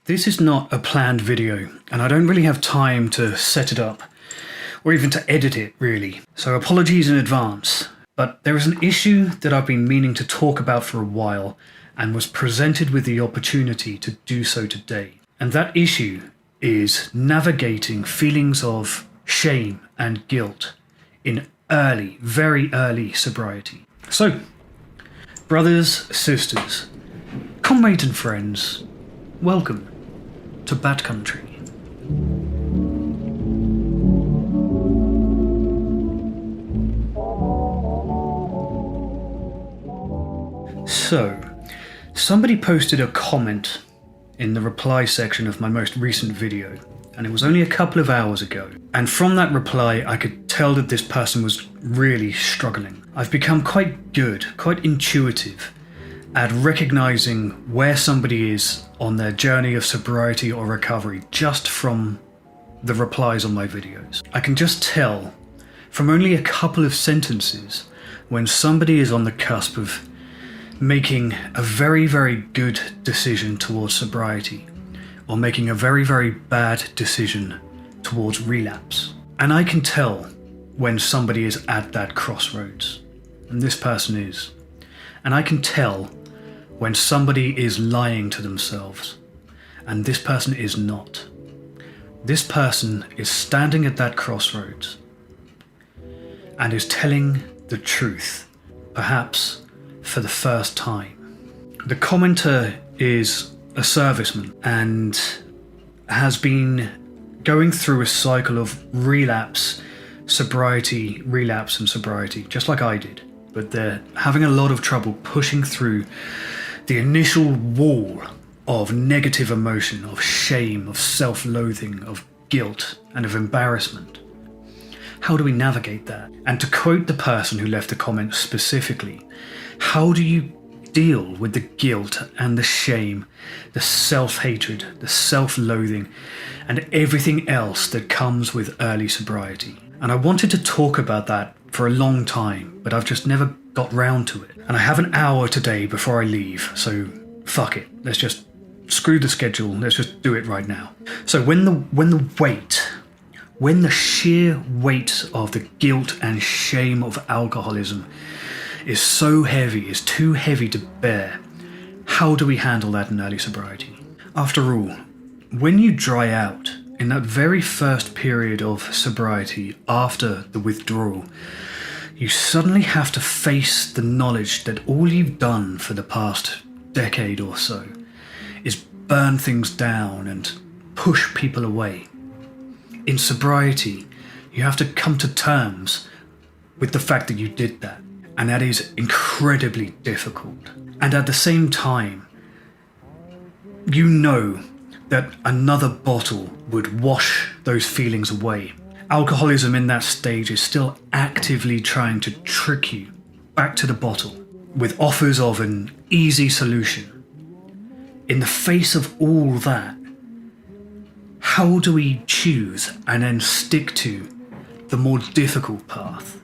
This is not a planned video, and I don't really have time to set it up, or even to edit it, really. So apologies in advance. But there is an issue that I've been meaning to talk about for a while, and was presented with the opportunity to do so today. And that issue is navigating feelings of shame and guilt in early, very early sobriety. So, brothers, sisters, comrades and friends, welcome to Bad Country. So, somebody posted a comment in the reply section of my most recent video, and it was only a couple of hours ago. And from that reply, I could tell that this person was really struggling. I've become quite good, quite intuitive at recognizing where somebody is on their journey of sobriety or recovery just from the replies on my videos. I can just tell from only a couple of sentences when somebody is on the cusp of making a very, very good decision towards sobriety or making a very, very bad decision towards relapse. And I can tell when somebody is at that crossroads, and this person is. And I can tell when somebody is lying to themselves, and this person is not. This person is standing at that crossroads and is telling the truth, perhaps for the first time. The commenter is a serviceman and has been going through a cycle of relapse, sobriety, relapse and sobriety, just like I did. But they're having a lot of trouble pushing through the initial wall of negative emotion, of shame, of self-loathing, of guilt and of embarrassment. How do we navigate that? And to quote the person who left the comment specifically, how do you deal with the guilt and the shame, the self-hatred, the self-loathing, and everything else that comes with early sobriety? And I wanted to talk about that for a long time, but I've just never got round to it. And I have an hour today before I leave, so fuck it. Let's just screw the schedule. Let's just do it right now. So when the sheer weight of the guilt and shame of alcoholism is so heavy, is too heavy to bear, how do we handle that in early sobriety? After all, when you dry out in that very first period of sobriety after the withdrawal, you suddenly have to face the knowledge that all you've done for the past decade or so is burn things down and push people away. In sobriety, you have to come to terms with the fact that you did that. And that is incredibly difficult. And at the same time, you know that another bottle would wash those feelings away. Alcoholism in that stage is still actively trying to trick you back to the bottle with offers of an easy solution. In the face of all that, how do we choose and then stick to the more difficult path?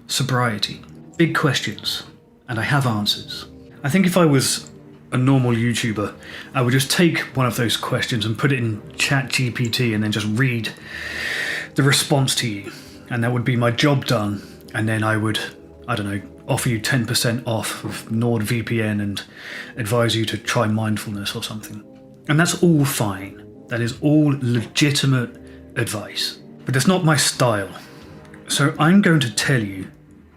Sobriety. Big questions, and I have answers. I think if I was a normal YouTuber, I would just take one of those questions and put it in ChatGPT and then just read the response to you. And that would be my job done. And then I would, I don't know, offer you 10% off of NordVPN and advise you to try mindfulness or something. And that's all fine. That is all legitimate advice. But it's not my style. So I'm going to tell you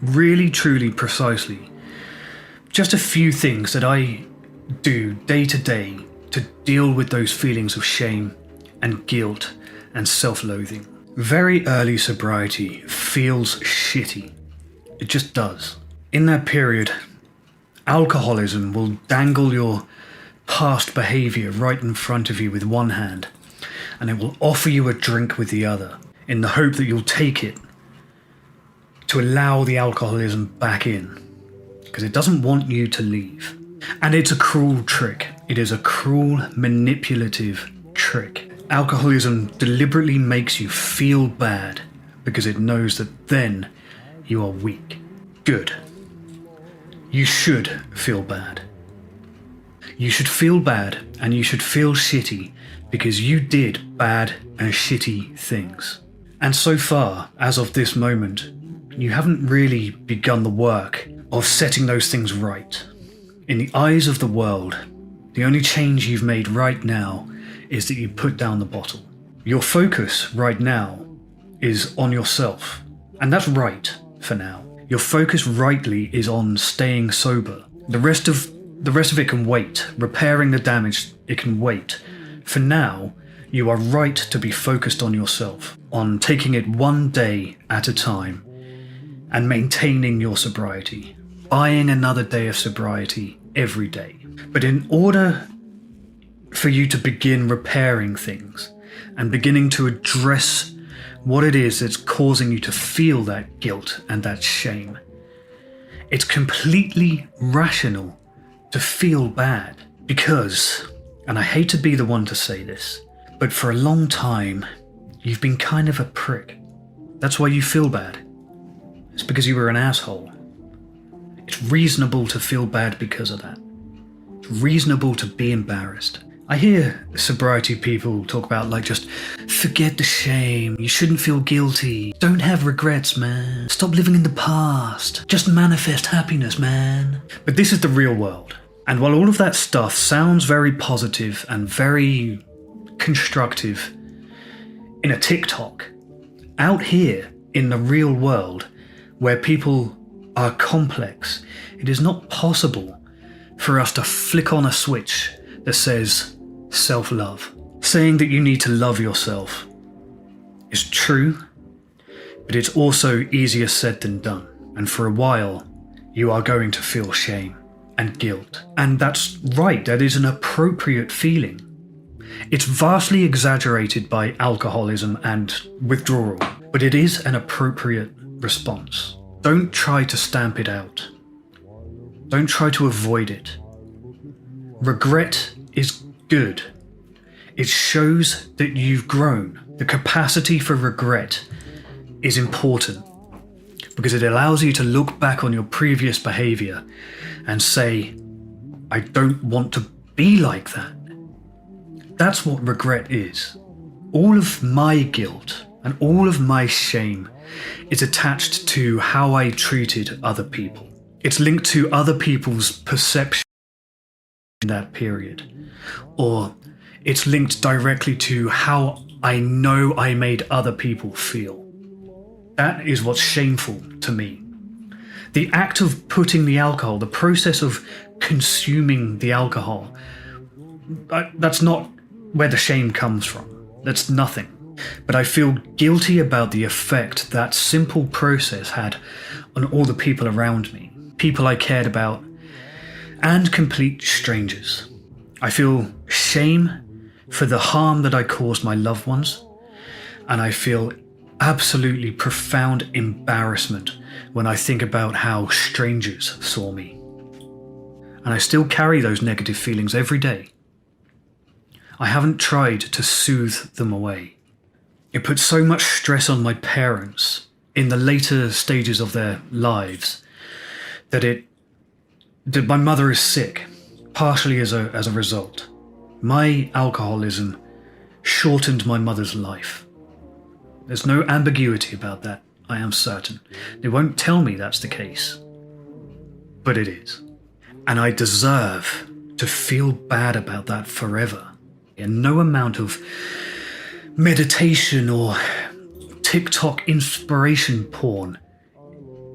really, truly, precisely, just a few things that I do day to day to deal with those feelings of shame and guilt and self-loathing. Very early sobriety feels shitty. It just does. In that period, alcoholism will dangle your past behavior right in front of you with one hand, and it will offer you a drink with the other in the hope that you'll take it to allow the alcoholism back in, because it doesn't want you to leave. And it's a cruel trick. It is a cruel, manipulative trick. Alcoholism deliberately makes you feel bad because it knows that then you are weak. Good. You should feel bad. You should feel bad and you should feel shitty because you did bad and shitty things. And so far, as of this moment, you haven't really begun the work of setting those things right. In the eyes of the world, the only change you've made right now is that you put down the bottle. Your focus right now is on yourself, and that's right for now. Your focus rightly is on staying sober. The rest of it can wait. Repairing the damage, it can wait. For now, you are right to be focused on yourself, on taking it one day at a time and maintaining your sobriety, buying another day of sobriety every day. But in order for you to begin repairing things and beginning to address what it is that's causing you to feel that guilt and that shame, it's completely rational to feel bad because, and I hate to be the one to say this, but for a long time, you've been kind of a prick. That's why you feel bad. It's because you were an asshole. It's reasonable to feel bad because of that. It's reasonable to be embarrassed. I hear sobriety people talk about just forget the shame, you shouldn't feel guilty, don't have regrets, man, stop living in the past, just manifest happiness, man. But this is the real world. And while all of that stuff sounds very positive and very constructive in a TikTok, out here in the real world where people are complex, it is not possible for us to flick on a switch that says self-love. Saying that you need to love yourself is true, but it's also easier said than done. And for a while, you are going to feel shame and guilt. And that's right, that is an appropriate feeling. It's vastly exaggerated by alcoholism and withdrawal, but it is an appropriate response. Don't try to stamp it out. Don't try to avoid it. Regret is good. It shows that you've grown. The capacity for regret is important because it allows you to look back on your previous behavior and say, I don't want to be like that. That's what regret is. All of my guilt and all of my shame is attached to how I treated other people. It's linked to other people's perception in that period, or it's linked directly to how I know I made other people feel. That is what's shameful to me. The act of putting the alcohol, the process of consuming the alcohol, that's not where the shame comes from. That's nothing. But I feel guilty about the effect that simple process had on all the people around me, people I cared about, and complete strangers. I feel shame for the harm that I caused my loved ones, and I feel absolutely profound embarrassment when I think about how strangers saw me. And I still carry those negative feelings every day. I haven't tried to soothe them away. It put so much stress on my parents in the later stages of their lives that my mother is sick, partially as a result. My alcoholism shortened my mother's life. There's no ambiguity about that, I am certain. They won't tell me that's the case, but it is. And I deserve to feel bad about that forever. And no amount of meditation or TikTok inspiration porn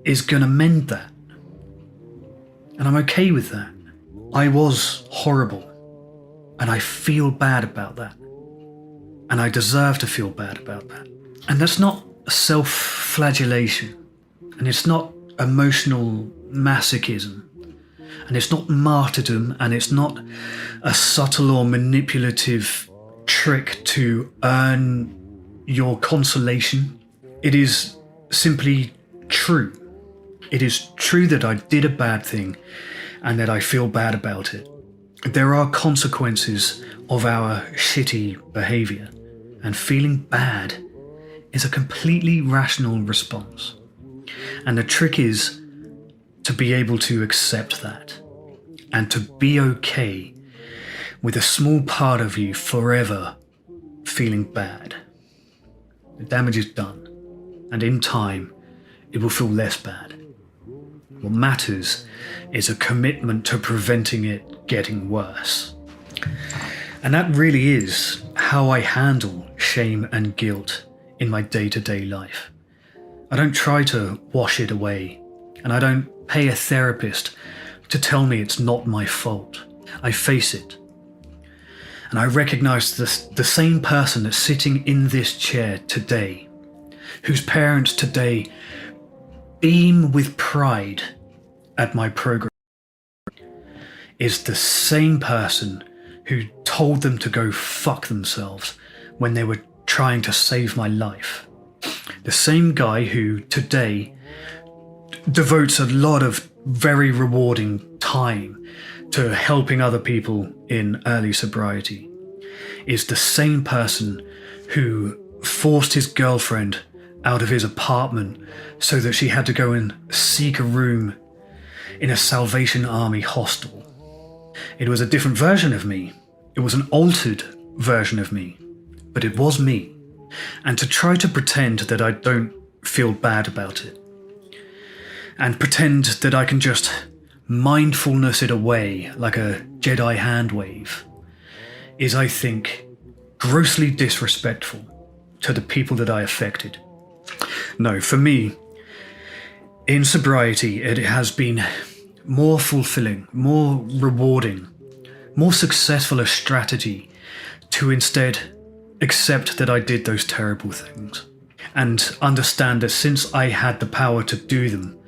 is gonna mend that. And I'm okay with that. I was horrible, and I feel bad about that. And I deserve to feel bad about that. And that's not self-flagellation, and it's not emotional masochism, and it's not martyrdom, and it's not a subtle or manipulative trick to earn your consolation. It is simply true. It is true that I did a bad thing and that I feel bad about it. There are consequences of our shitty behavior, and feeling bad is a completely rational response. And the trick is to be able to accept that and to be okay with a small part of you forever feeling bad. The damage is done, and in time, it will feel less bad. What matters is a commitment to preventing it getting worse. And that really is how I handle shame and guilt in my day-to-day life. I don't try to wash it away, and I don't pay a therapist to tell me it's not my fault. I face it. And I recognize the same person that's sitting in this chair today, whose parents today beam with pride at my progress, is the same person who told them to go fuck themselves when they were trying to save my life. The same guy who today devotes a lot of very rewarding time to helping other people in early sobriety is the same person who forced his girlfriend out of his apartment so that she had to go and seek a room in a Salvation Army hostel. It was a different version of me. It was an altered version of me, but it was me. And to try to pretend that I don't feel bad about it, and pretend that I can just mindfulness it away like a Jedi hand wave, is, I think, grossly disrespectful to the people that I affected. No, for me, in sobriety, it has been more fulfilling, more rewarding, more successful a strategy to instead accept that I did those terrible things and understand that since I had the power to do them,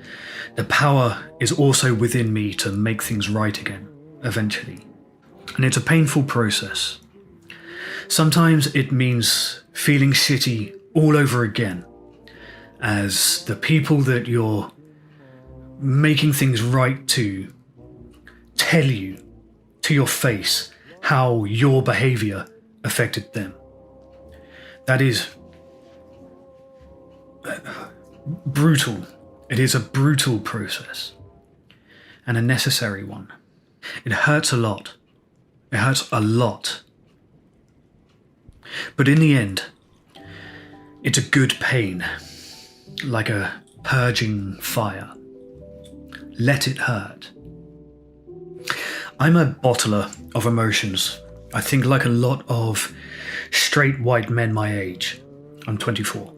the power is also within me to make things right again, eventually. And it's a painful process. Sometimes it means feeling shitty all over again, as the people that you're making things right to tell you to your face how your behaviour affected them. That is brutal. It is a brutal process, and a necessary one. It hurts a lot. It hurts a lot. But in the end, it's a good pain, like a purging fire. Let it hurt. I'm a bottler of emotions. I think like a lot of straight white men my age. I'm 24.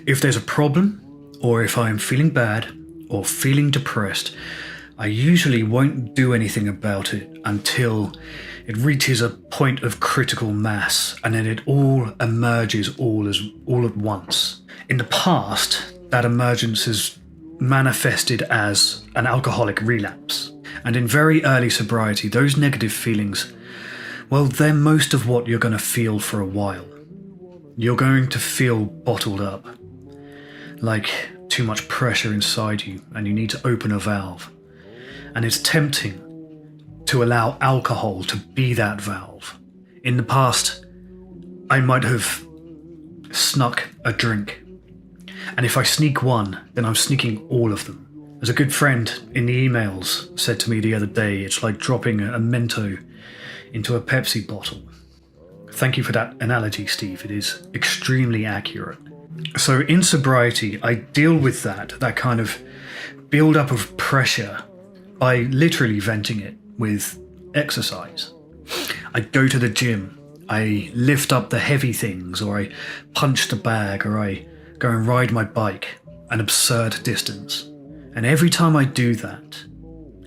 If there's a problem, or if I'm feeling bad or feeling depressed, I usually won't do anything about it until it reaches a point of critical mass, and then it all emerges all at once. In the past, that emergence has manifested as an alcoholic relapse. And in very early sobriety, those negative feelings, well, they're most of what you're going to feel for a while. You're going to feel bottled up, like too much pressure inside you and you need to open a valve. And it's tempting to allow alcohol to be that valve. In the past, I might have snuck a drink. And if I sneak one, then I'm sneaking all of them. As a good friend in the emails said to me the other day, it's like dropping a Mento into a Pepsi bottle. Thank you for that analogy, Steve. It is extremely accurate. So in sobriety, I deal with that kind of build-up of pressure by literally venting it with exercise. I go to the gym, I lift up the heavy things, or I punch the bag, or I go and ride my bike an absurd distance. And every time I do that,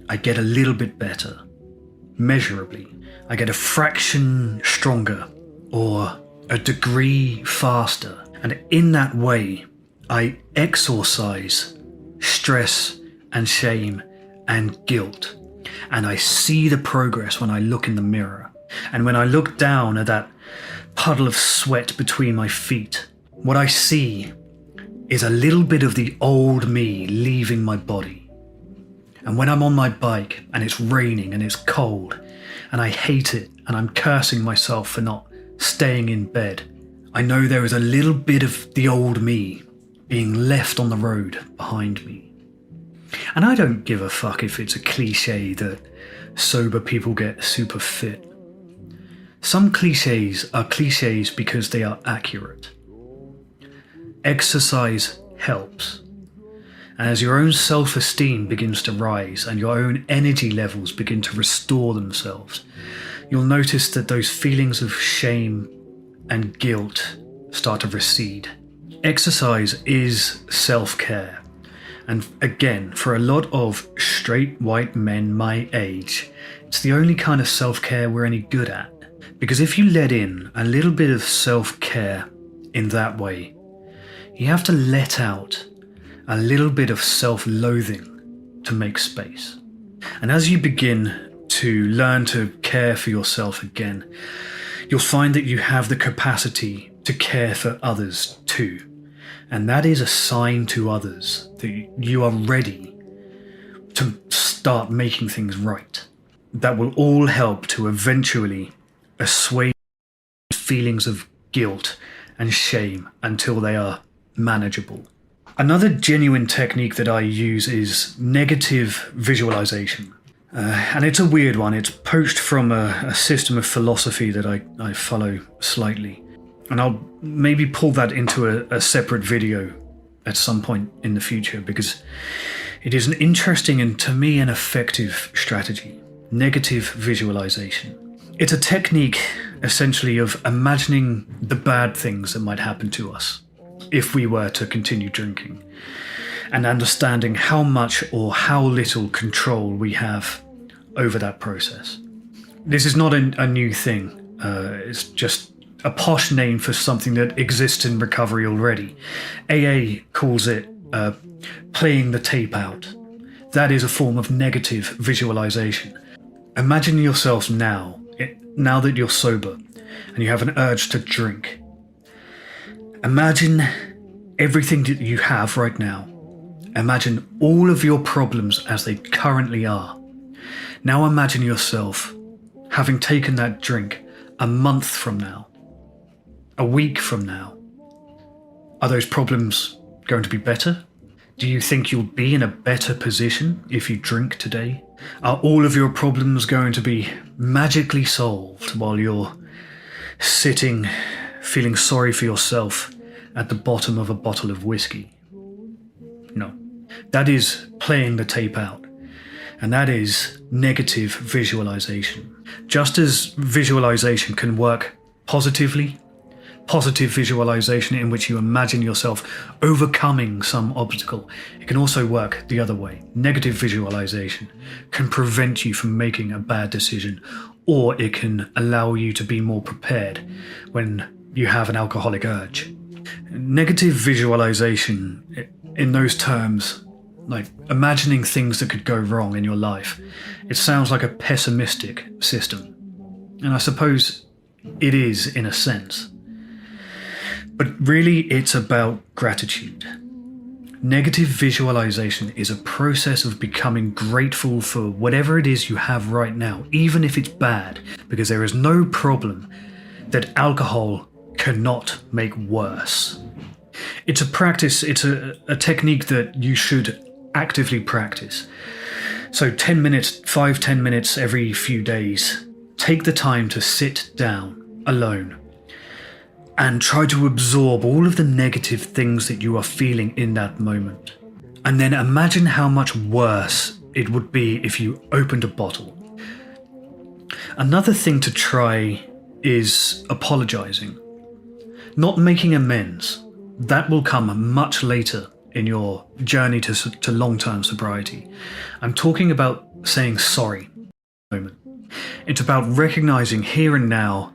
I get a little bit better, measurably. I get a fraction stronger, or a degree faster. And in that way, I exorcise stress and shame and guilt. And I see the progress when I look in the mirror. And when I look down at that puddle of sweat between my feet, what I see is a little bit of the old me leaving my body. And when I'm on my bike and it's raining and it's cold and I hate it and I'm cursing myself for not staying in bed, I know there is a little bit of the old me being left on the road behind me. And I don't give a fuck if it's a cliche that sober people get super fit. Some cliches are cliches because they are accurate. Exercise helps. As your own self-esteem begins to rise and your own energy levels begin to restore themselves, you'll notice that those feelings of shame and guilt start to recede. Exercise is self-care. And again, for a lot of straight white men my age, it's the only kind of self-care we're any good at. Because if you let in a little bit of self-care in that way, you have to let out a little bit of self-loathing to make space. And as you begin to learn to care for yourself again, you'll find that you have the capacity to care for others too. And that is a sign to others that you are ready to start making things right. That will all help to eventually assuage feelings of guilt and shame until they are manageable. Another genuine technique that I use is negative visualization. And it's a weird one. It's poached from a system of philosophy that I follow slightly. And I'll maybe pull that into a separate video at some point in the future, because it is an interesting and, to me, an effective strategy. Negative visualization. It's a technique, essentially, of imagining the bad things that might happen to us if we were to continue drinking, and understanding how much or how little control we have over that process. This is not a new thing. It's just a posh name for something that exists in recovery already. AA calls it playing the tape out. That is a form of negative visualization. Imagine yourself now that you're sober and you have an urge to drink. Imagine everything that you have right now. Imagine all of your problems as they currently are. Now imagine yourself having taken that drink a month from now, a week from now. Are those problems going to be better? Do you think you'll be in a better position if you drink today? Are all of your problems going to be magically solved while you're sitting, feeling sorry for yourself at the bottom of a bottle of whiskey? No. That is playing the tape out. And that is negative visualization. Just as visualization can work positively, positive visualization in which you imagine yourself overcoming some obstacle, it can also work the other way. Negative visualization can prevent you from making a bad decision, or it can allow you to be more prepared when you have an alcoholic urge. Negative visualization, in those terms, like imagining things that could go wrong in your life, it sounds like a pessimistic system. And I suppose it is in a sense. But really, it's about gratitude. Negative visualization is a process of becoming grateful for whatever it is you have right now, even if it's bad, because there is no problem that alcohol cannot make worse. It's a practice, it's a technique that you should actively practice. So 10 minutes, 5-10 minutes every few days, take the time to sit down alone and try to absorb all of the negative things that you are feeling in that moment. And then imagine how much worse it would be if you opened a bottle. Another thing to try is apologizing. Not making amends. That will come much later in your journey to long-term sobriety. I'm talking about saying sorry. It's about recognizing here and now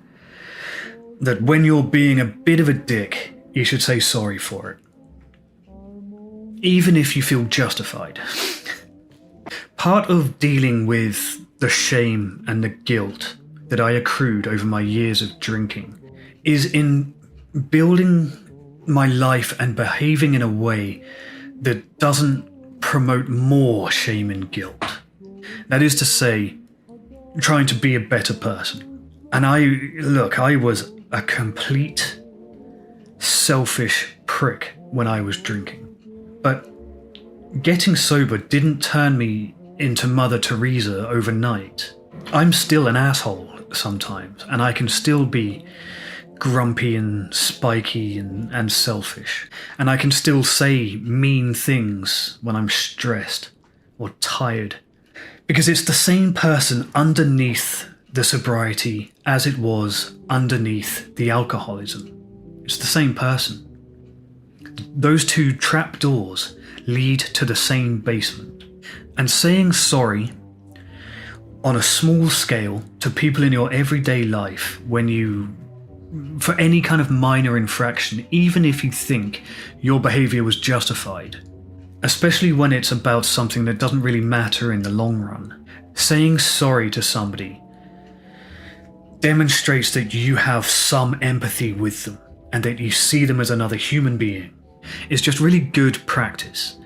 that when you're being a bit of a dick, you should say sorry for it. Even if you feel justified. Part of dealing with the shame and the guilt that I accrued over my years of drinking is in building my life and behaving in a way that doesn't promote more shame and guilt. That is to say, trying to be a better person. And I was a complete selfish prick when I was drinking. But getting sober didn't turn me into Mother Teresa overnight. I'm still an asshole sometimes, and I can still be grumpy and spiky and selfish. And I can still say mean things when I'm stressed or tired. Because it's the same person underneath the sobriety as it was underneath the alcoholism. It's the same person. Those two trapdoors lead to the same basement. And saying sorry on a small scale to people in your everyday life for any kind of minor infraction, even if you think your behavior was justified, especially when it's about something that doesn't really matter in the long run, saying sorry to somebody demonstrates that you have some empathy with them and that you see them as another human being. It's just really good practice.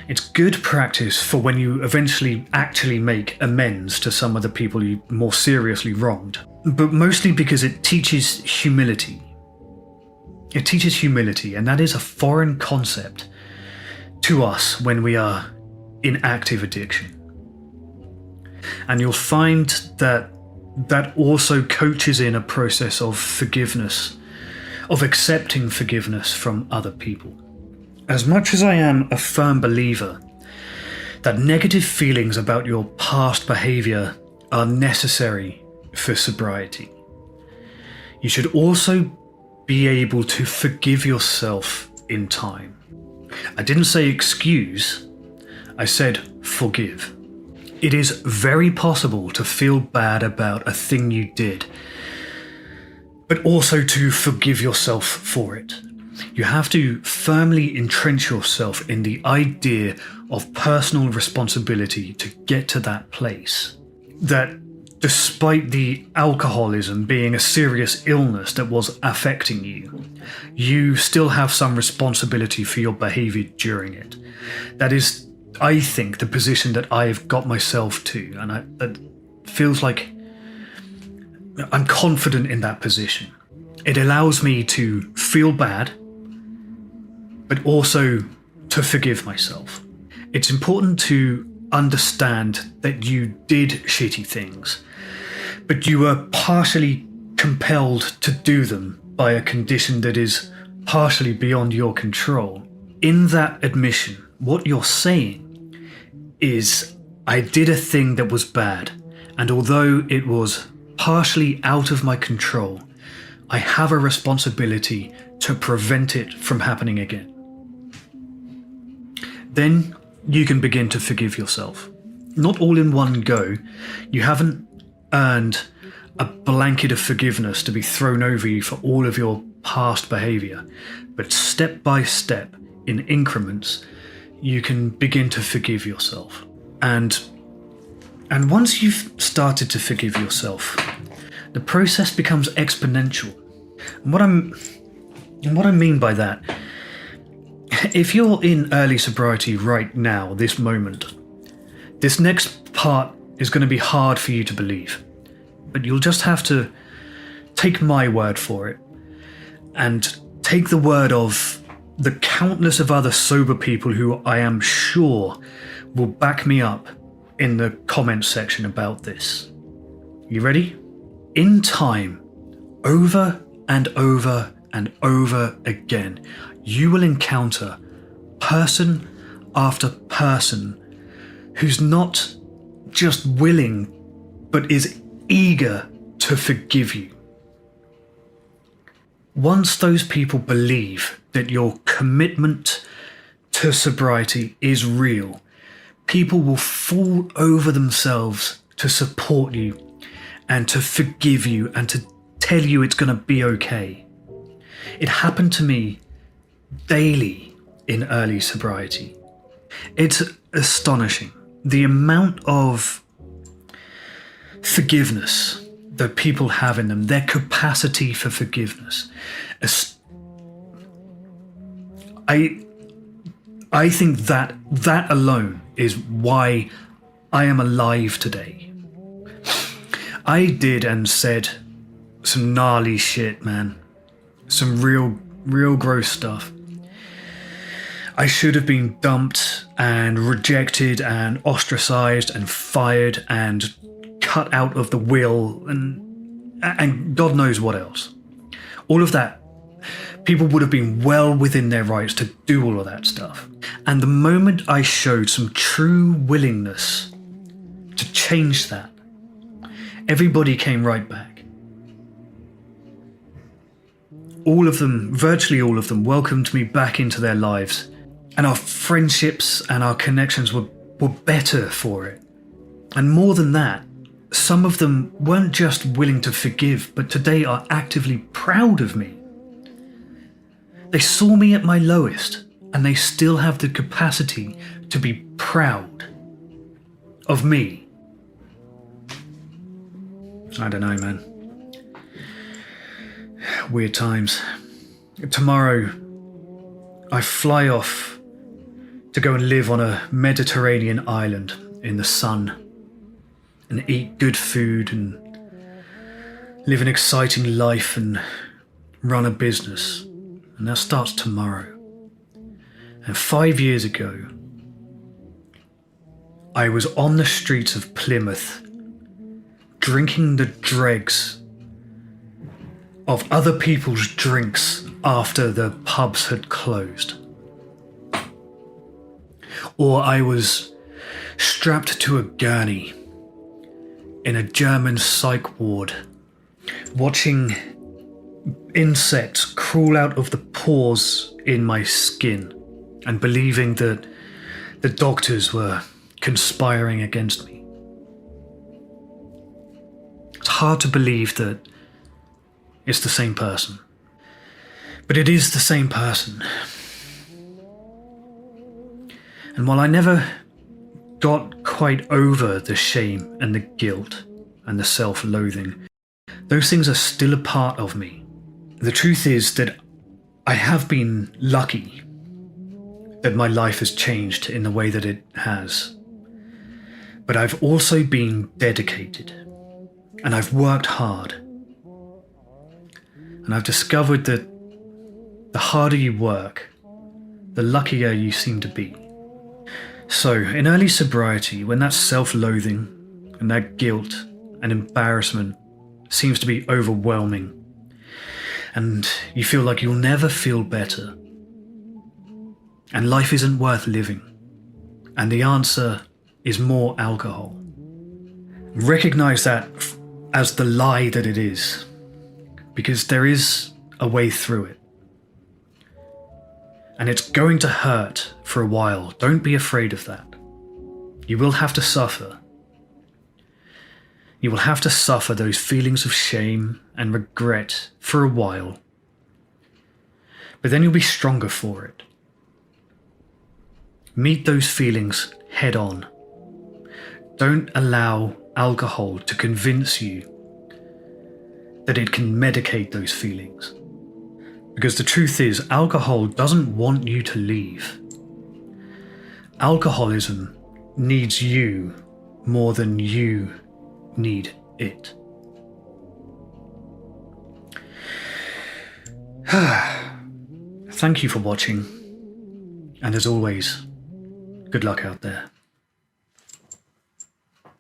It's good practice for when you eventually actually make amends to some of the people you more seriously wronged. But mostly because it teaches humility. It teaches humility, and that is a foreign concept to us when we are in active addiction. And you'll find that also coaches in a process of forgiveness, of accepting forgiveness from other people. As much as I am a firm believer that negative feelings about your past behavior are necessary for sobriety, you should also be able to forgive yourself in time. I didn't say excuse, I said forgive. It is very possible to feel bad about a thing you did, but also to forgive yourself for it. You have to firmly entrench yourself in the idea of personal responsibility to get to that place. That despite the alcoholism being a serious illness that was affecting you, you still have some responsibility for your behavior during it. That is, I think, the position that I've got myself to, and that feels like I'm confident in that position. It allows me to feel bad, but also to forgive myself. It's important to understand that you did shitty things, but you were partially compelled to do them by a condition that is partially beyond your control. In that admission, what you're saying is, I did a thing that was bad, and although it was partially out of my control, I have a responsibility to prevent it from happening again. Then you can begin to forgive yourself. Not all in one go. You haven't earned a blanket of forgiveness to be thrown over you for all of your past behavior, but step by step, in increments, you can begin to forgive yourself. And once you've started to forgive yourself, the process becomes exponential. And what I mean by that, if you're in early sobriety right now, this moment, this next part is going to be hard for you to believe. But you'll just have to take my word for it and take the word of the countless of other sober people who I am sure will back me up in the comments section about this. You ready? In time, over and over and over again, you will encounter person after person who's not just willing, but is eager to forgive you. Once those people believe that your commitment to sobriety is real, people will fall over themselves to support you and to forgive you and to tell you it's going to be okay. It happened to me daily in early sobriety. It's astonishing the amount of forgiveness that people have in them, their capacity for forgiveness. I think that alone is why I am alive today. I did and said some gnarly shit, man. Some real gross stuff. I should have been dumped and rejected and ostracized and fired and cut out of the will and God knows what else. All of that, people would have been well within their rights to do all of that stuff. And the moment I showed some true willingness to change that, everybody came right back. All of them, virtually all of them, welcomed me back into their lives. And our friendships and our connections were better for it. And more than that, some of them weren't just willing to forgive, but today are actively proud of me. They saw me at my lowest, and they still have the capacity to be proud of me. I don't know, man. Weird times. Tomorrow, I fly off to go and live on a Mediterranean island in the sun and eat good food and live an exciting life and run a business. And that starts tomorrow. And 5 years ago, I was on the streets of Plymouth drinking the dregs of other people's drinks after the pubs had closed. Or I was strapped to a gurney in a German psych ward, watching insects crawl out of the pores in my skin and believing that the doctors were conspiring against me. It's hard to believe that it's the same person. But it is the same person. And while I never got quite over the shame and the guilt and the self-loathing, those things are still a part of me. The truth is that I have been lucky that my life has changed in the way that it has. But I've also been dedicated, and I've worked hard. And I've discovered that the harder you work, the luckier you seem to be. So, in early sobriety, when that self-loathing and that guilt and embarrassment seems to be overwhelming, and you feel like you'll never feel better, and life isn't worth living, and the answer is more alcohol, recognize that as the lie that it is, because there is a way through it. And it's going to hurt for a while. Don't be afraid of that. You will have to suffer. You will have to suffer those feelings of shame and regret for a while. But then you'll be stronger for it. Meet those feelings head on. Don't allow alcohol to convince you that it can medicate those feelings. Because the truth is, alcohol doesn't want you to leave. Alcoholism needs you more than you need it. Thank you for watching, and as always, good luck out there.